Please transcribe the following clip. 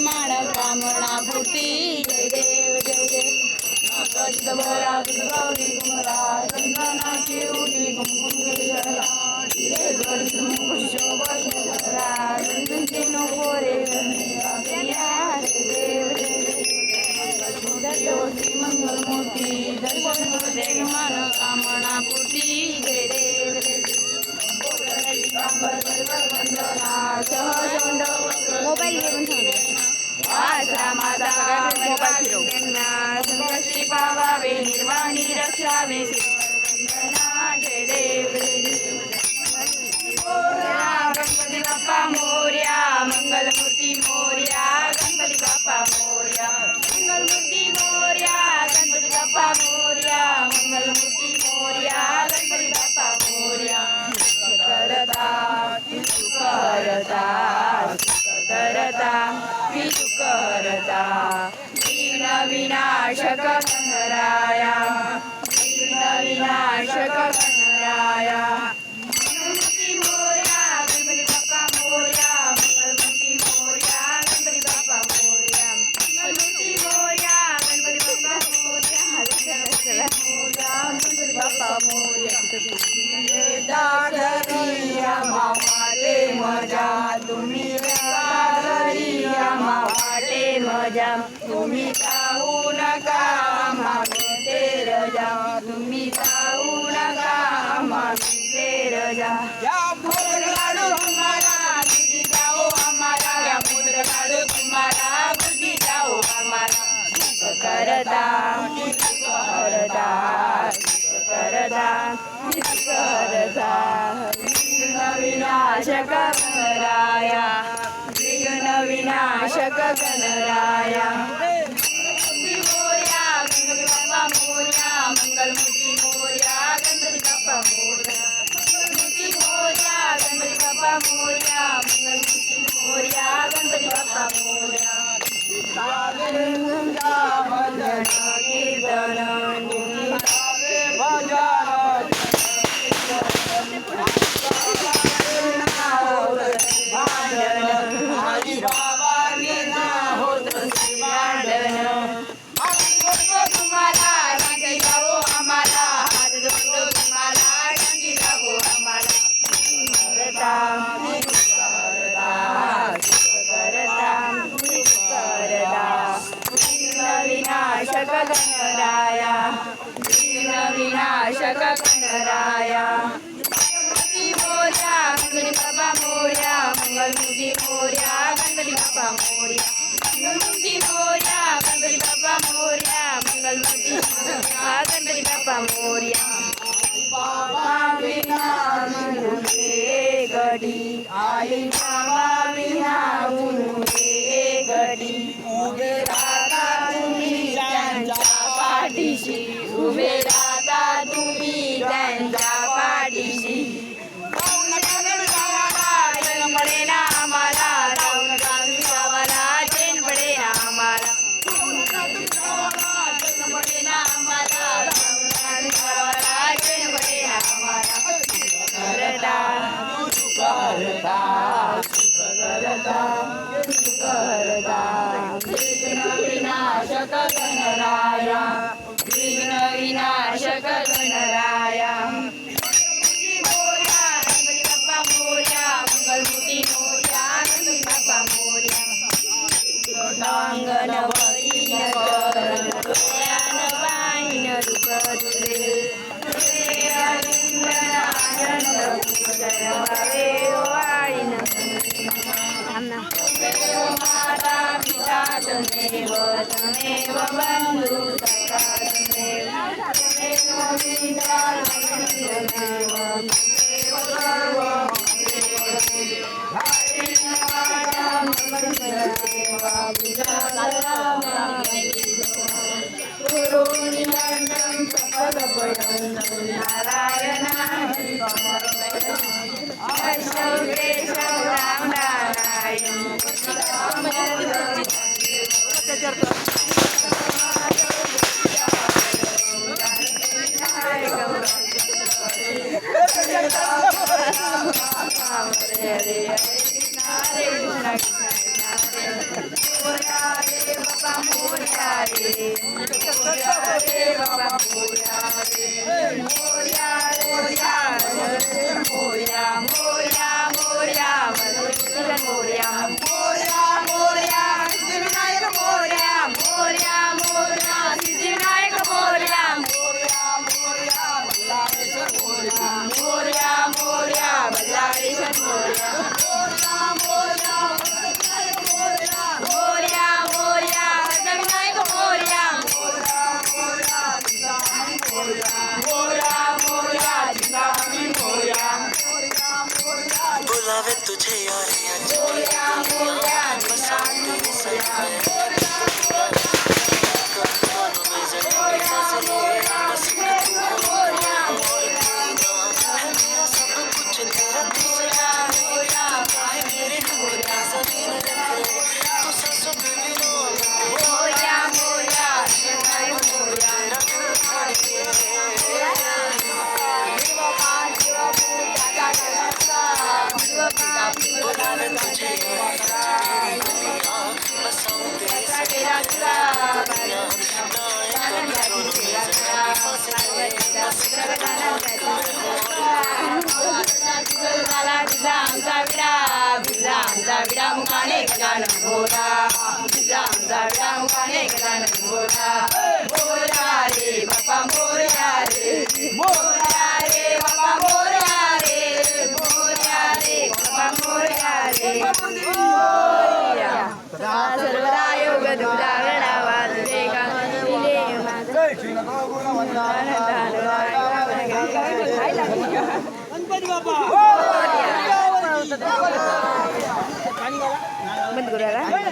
मान कामना पूर्ती जय देव जय देव बोरा गौरी कुमरा चंदनाची उटी कुमकुम केशरा हिरे गड शोभा नो पोरे जय देव जय मंगल मूर्ती दर्शन देव मान कामना पूर्ती जय देव मोबाईल घेऊन आश्रमाचा मोबाईल फिरव संकष्टी पावावे निर्वाणी रक्षावे वंदना जय देव गणपती बाप्पा मोर्या मंगलमूर्ती मोर्या गणपती बाप्पा मोर्या मंगलमूर्ती मोर्या गणपती बाप्पा मोर्या मंगलमूर्ती मोर्या गणपती बाप्पा मोर्या करता करता विजू करता विघ्न विनाशक गणराया विघ्न विनाशक गणराया मंगलमूर्ती मोर्या गणपती बाप्पा मोर्या मंगलमूर्ती मोर्या गणपती बाप्पा मोर्या मंगलमूर्ती मोर्या गणपती बाप्पा मोर्या गणपती बाप्पा मोर्या वाटे मजा तुम्ही वाटे मजा तुम्ही जाऊ नका मागे रजा तुम्ही जाऊ नका मागे रजा या मोदक लाडू तुम्हाला बुद्धी जाओ आम्हाला या मोदक लाडू तुम्हाला बुद्धी जाओ आम्हाला करता करता करता करता विनाशक गणराया विघ्न विनाशक गणराया मोर्या गणपती बाप्पा मोर्या मंगलमूर्ती मोर्या गणपती बाप्पा मोर्या मंगलमूर्ती मोर्या गणपती बाप्पा मोर्या मंगलमूर्ती मोर्या गणपती बाप्पा मोर्या विनाशक गणराया विघ्न विनाशक गणराया गणपती मोर्या गणपती बाप्पा मोर्या मंगलमूर्ती मोर्या गणपती बाप्पा मोर्या मंगलमूर्ती मोर्या गणपती बाप्पा मोर्या मंगलमूर्ती मोर्या गणपती बाप्पा मोर्या बाबा विना गडी आई बाबा विना गडी उभे राहता तुम्ही त्यांच्या पाठीशी उभे राहता तुम्ही त्यांच्या पाठीशी चैन पडे ना आम्हाला राहून गावी गावाला चैन पडे ना आम्हाला चैन पडे ना आम्हाला राहून गावी गावाला चैन पडे ना आम्हाला करता करता करता करता विघ्न विनाशक गणराया विघ्न विनाशक गणराया गणपती मोर्या गणपती बाप्पा मोर्या मंगलमूर्ती मोर्या गणपती बाप्पा मोर्या अंगण वरीन करण पाहिन रूप तुझे माता पिता तमेव तमेव बंधु सखा तमेव विद्या तमेव मोरया रे बाप्पा मोरया रे मोरया मोरया मोरया मोरया मोरया मोरया मोरया मोरया सिद्धिविनायक मोरया मोरया मोरया सिद्धिविनायक मोरया मोरया मोरया बल्लाळेश्वर मोरया मोरया मोरया सिद्धिविनायक मोरया मोरया मोरया जिजाबाई मोरया बुलावे तुझे यारे मोरया मोरया जिजाबाई मोरया मोरया मोरया जिजाबाई मोरया बुलावे तुझे मुखाने गजानन मोरा मुखाने गजानन मोरा मोरया रे बाप्पा मोरया रे मोरया रे बाप्पा मोरया रे मोरया रे बाप्पा मोरया रे मोरया सर्वदा योग दुरागडावा तुझे गाणे गणपती बाप्पा बंद करूया का